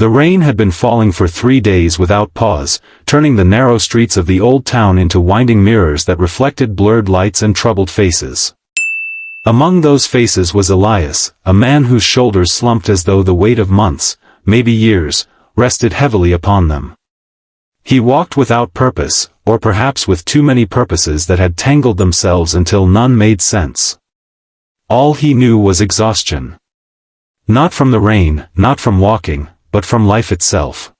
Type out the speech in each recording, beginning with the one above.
The rain had been falling for 3 days without pause, turning the narrow streets of the old town into winding mirrors that reflected blurred lights and troubled faces. Among those faces was Elias, a man whose shoulders slumped as though the weight of months, maybe years, rested heavily upon them. He walked without purpose, or perhaps with too many purposes that had tangled themselves until none made sense. All he knew was exhaustion. Not from the rain, not from walking, but from life itself.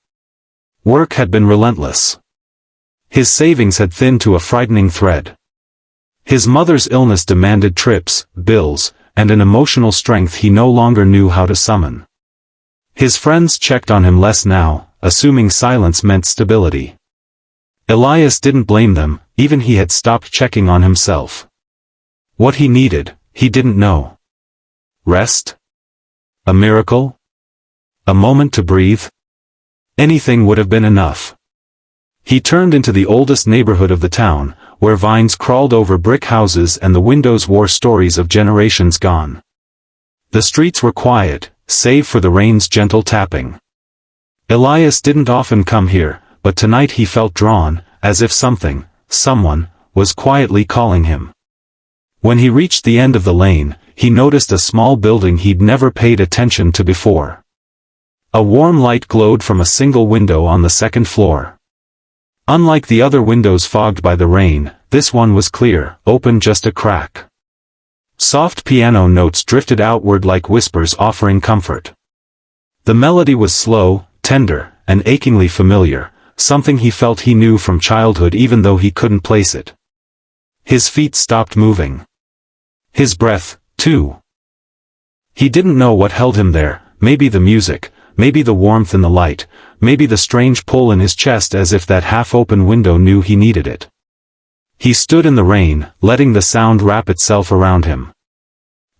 Work had been relentless. His savings had thinned to a frightening thread. His mother's illness demanded trips, bills, and an emotional strength he no longer knew how to summon. His friends checked on him less now, assuming silence meant stability. Elias didn't blame them, even he had stopped checking on himself. What he needed, he didn't know. Rest? A miracle? A moment to breathe? Anything would have been enough. He turned into the oldest neighborhood of the town, where vines crawled over brick houses and the windows wore stories of generations gone. The streets were quiet, save for the rain's gentle tapping. Elias didn't often come here, but tonight he felt drawn, as if something, someone, was quietly calling him. When he reached the end of the lane, he noticed a small building he'd never paid attention to before. A warm light glowed from a single window on the second floor. Unlike the other windows fogged by the rain, this one was clear, open just a crack. Soft piano notes drifted outward like whispers offering comfort. The melody was slow, tender, and achingly familiar, something he felt he knew from childhood even though he couldn't place it. His feet stopped moving. His breath, too. He didn't know what held him there, maybe the music, maybe the warmth in the light, maybe the strange pull in his chest as if that half-open window knew he needed it. He stood in the rain, letting the sound wrap itself around him.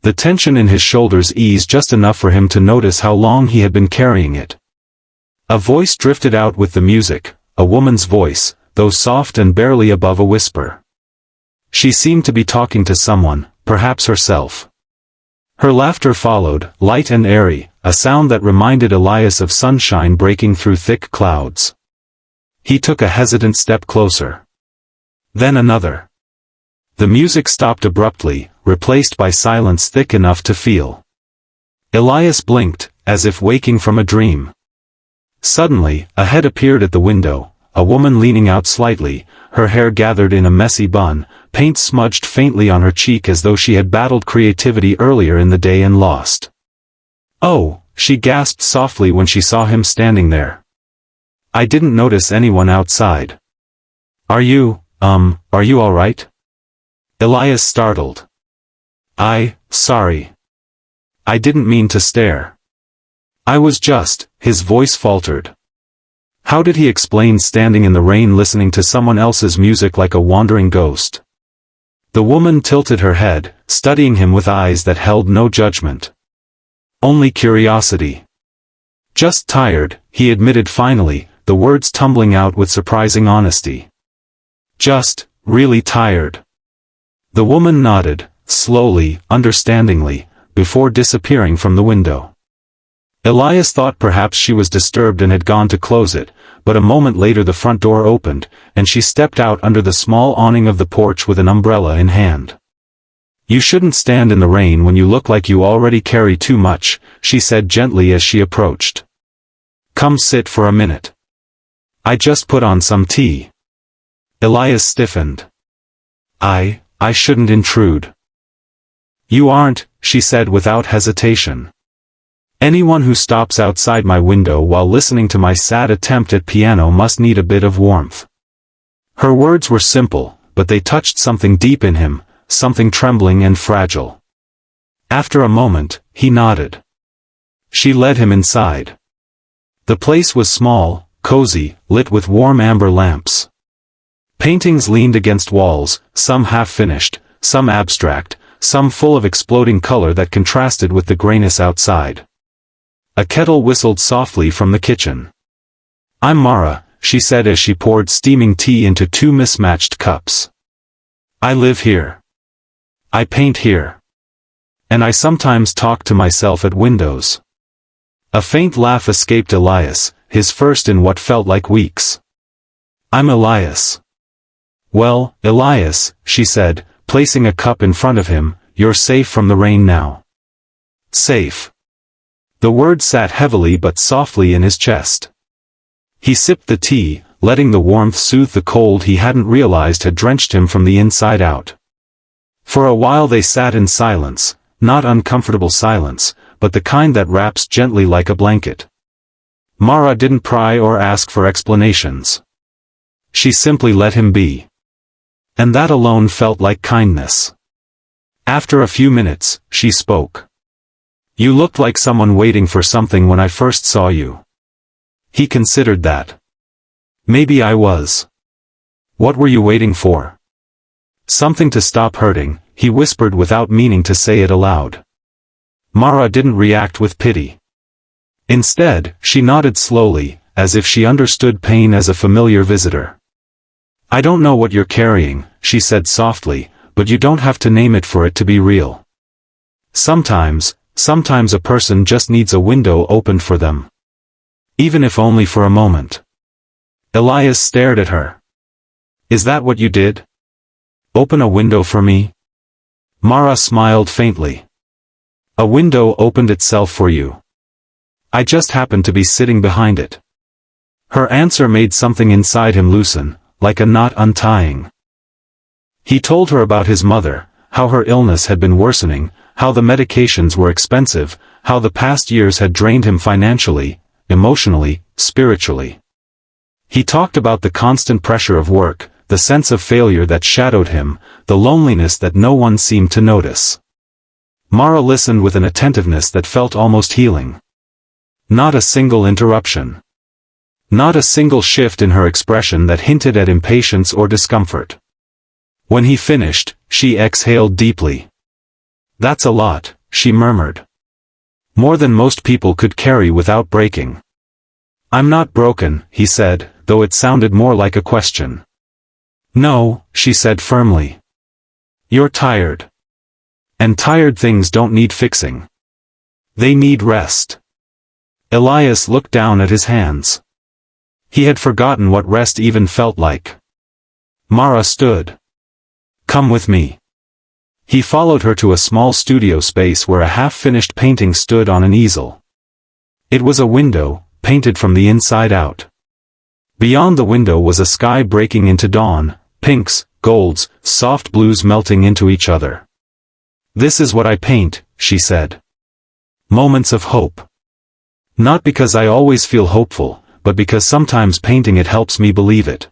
The tension in his shoulders eased just enough for him to notice how long he had been carrying it. A voice drifted out with the music, a woman's voice, though soft and barely above a whisper. She seemed to be talking to someone, perhaps herself. Her laughter followed, light and airy, a sound that reminded Elias of sunshine breaking through thick clouds. He took a hesitant step closer. Then another. The music stopped abruptly, replaced by silence thick enough to feel. Elias blinked, as if waking from a dream. Suddenly, a head appeared at the window, a woman leaning out slightly, her hair gathered in a messy bun, paint smudged faintly on her cheek as though she had battled creativity earlier in the day and lost. "Oh," she gasped softly when she saw him standing there. "I didn't notice anyone outside. Are you all right?" Elias startled. Sorry. I didn't mean to stare. I was just," his voice faltered. How did he explain standing in the rain listening to someone else's music like a wandering ghost? The woman tilted her head, studying him with eyes that held no judgment. Only curiosity. "Just tired," he admitted finally, the words tumbling out with surprising honesty. "Just, really tired." The woman nodded, slowly, understandingly, before disappearing from the window. Elias thought perhaps she was disturbed and had gone to close it, but a moment later the front door opened, and she stepped out under the small awning of the porch with an umbrella in hand. "You shouldn't stand in the rain when you look like you already carry too much," she said gently as she approached. "Come sit for a minute. I just put on some tea." Elias stiffened. I shouldn't intrude." "You aren't," she said without hesitation. "Anyone who stops outside my window while listening to my sad attempt at piano must need a bit of warmth." Her words were simple, but they touched something deep in him, something trembling and fragile. After a moment, he nodded. She led him inside. The place was small, cozy, lit with warm amber lamps. Paintings leaned against walls, some half-finished, some abstract, some full of exploding color that contrasted with the grayness outside. A kettle whistled softly from the kitchen. "I'm Mara," she said as she poured steaming tea into 2 mismatched cups. "I live here. I paint here. And I sometimes talk to myself at windows. A faint laugh escaped Elias, his first in what felt like weeks. "I'm Elias." "Well, Elias," she said, placing a cup in front of him, "you're safe from the rain now." Safe. The word sat heavily but softly in his chest. He sipped the tea, letting the warmth soothe the cold he hadn't realized had drenched him from the inside out. For a while they sat in silence, not uncomfortable silence, but the kind that wraps gently like a blanket. Mara didn't pry or ask for explanations. She simply let him be. And that alone felt like kindness. After a few minutes, she spoke. "You looked like someone waiting for something when I first saw you." He considered that. "Maybe I was." "What were you waiting for?" "Something to stop hurting," he whispered without meaning to say it aloud. Mara didn't react with pity. Instead, she nodded slowly, as if she understood pain as a familiar visitor. "I don't know what you're carrying," she said softly, "but you don't have to name it for it to be real. Sometimes a person just needs a window opened for them. Even if only for a moment." Elias stared at her. "Is that what you did? Open a window for me?" Mara smiled faintly. "A window opened itself for you. I just happened to be sitting behind it." Her answer made something inside him loosen, like a knot untying. He told her about his mother, how her illness had been worsening, how the medications were expensive, how the past years had drained him financially, emotionally, spiritually. He talked about the constant pressure of work, the sense of failure that shadowed him, the loneliness that no one seemed to notice. Mara listened with an attentiveness that felt almost healing. Not a single interruption. Not a single shift in her expression that hinted at impatience or discomfort. When he finished, she exhaled deeply. "That's a lot," she murmured. "More than most people could carry without breaking." "I'm not broken," he said, though it sounded more like a question. "No," she said firmly. "You're tired. And tired things don't need fixing. They need rest." Elias looked down at his hands. He had forgotten what rest even felt like. Mara stood. "Come with me." He followed her to a small studio space where a half-finished painting stood on an easel. It was a window, painted from the inside out. Beyond the window was a sky breaking into dawn, pinks, golds, soft blues melting into each other. "This is what I paint," she said. "Moments of hope. Not because I always feel hopeful, but because sometimes painting it helps me believe it."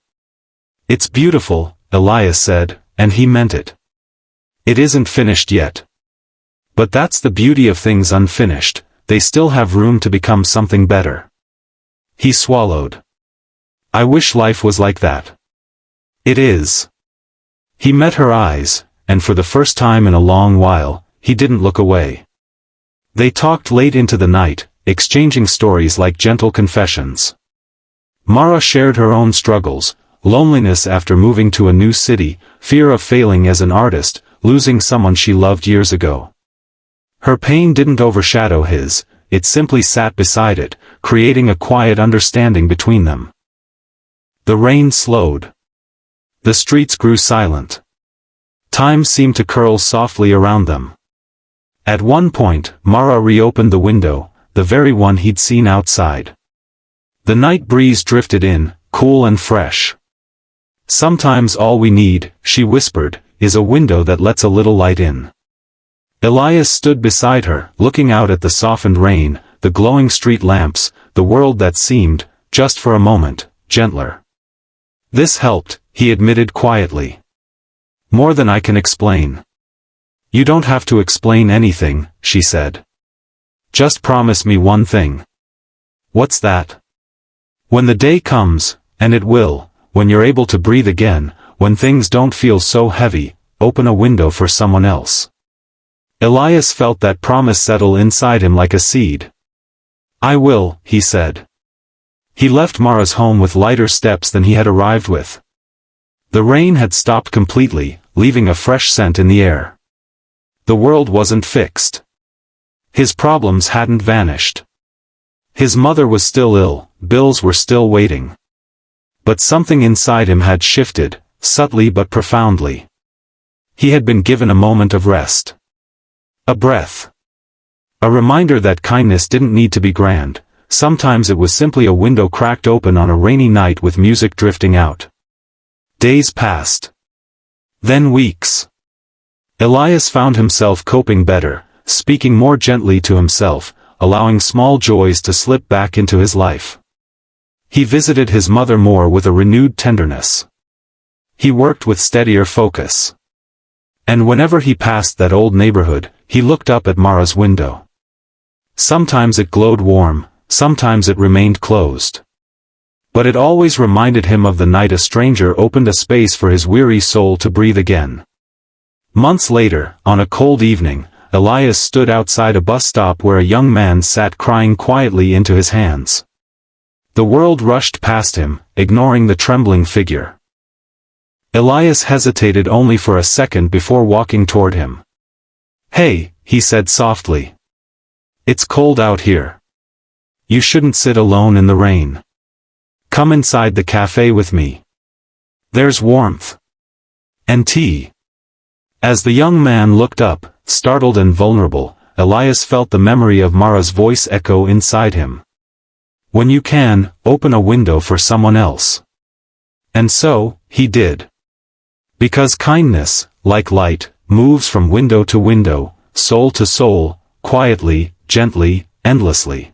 "It's beautiful," Elias said, and he meant it. "It isn't finished yet. But that's the beauty of things unfinished, they still have room to become something better." He swallowed. "I wish life was like that." "It is." He met her eyes, and for the first time in a long while, he didn't look away. They talked late into the night, exchanging stories like gentle confessions. Mara shared her own struggles, loneliness after moving to a new city, fear of failing as an artist, losing someone she loved years ago. Her pain didn't overshadow his, it simply sat beside it, creating a quiet understanding between them. The rain slowed. The streets grew silent. Time seemed to curl softly around them. At one point, Mara reopened the window, the very one he'd seen outside. The night breeze drifted in, cool and fresh. "Sometimes all we need," she whispered, "is a window that lets a little light in." Elias stood beside her, looking out at the softened rain, the glowing street lamps, the world that seemed, just for a moment, gentler. "This helped," he admitted quietly. "More than I can explain." "You don't have to explain anything," she said. "Just promise me one thing." "What's that?" "When the day comes, and it will, when you're able to breathe again, when things don't feel so heavy, open a window for someone else." Elias felt that promise settle inside him like a seed. "I will," he said. He left Mara's home with lighter steps than he had arrived with. The rain had stopped completely, leaving a fresh scent in the air. The world wasn't fixed. His problems hadn't vanished. His mother was still ill, bills were still waiting. But something inside him had shifted, subtly but profoundly. He had been given a moment of rest. A breath. A reminder that kindness didn't need to be grand, sometimes it was simply a window cracked open on a rainy night with music drifting out. Days passed. Then weeks. Elias found himself coping better, speaking more gently to himself, allowing small joys to slip back into his life. He visited his mother more with a renewed tenderness. He worked with steadier focus. And whenever he passed that old neighborhood, he looked up at Mara's window. Sometimes it glowed warm, sometimes it remained closed. But it always reminded him of the night a stranger opened a space for his weary soul to breathe again. Months later, on a cold evening, Elias stood outside a bus stop where a young man sat crying quietly into his hands. The world rushed past him, ignoring the trembling figure. Elias hesitated only for a second before walking toward him. "Hey," he said softly. "It's cold out here. You shouldn't sit alone in the rain. Come inside the cafe with me. There's warmth. And tea." As the young man looked up, startled and vulnerable, Elias felt the memory of Mara's voice echo inside him. "When you can, open a window for someone else." And so, he did. Because kindness, like light, moves from window to window, soul to soul, quietly, gently, endlessly.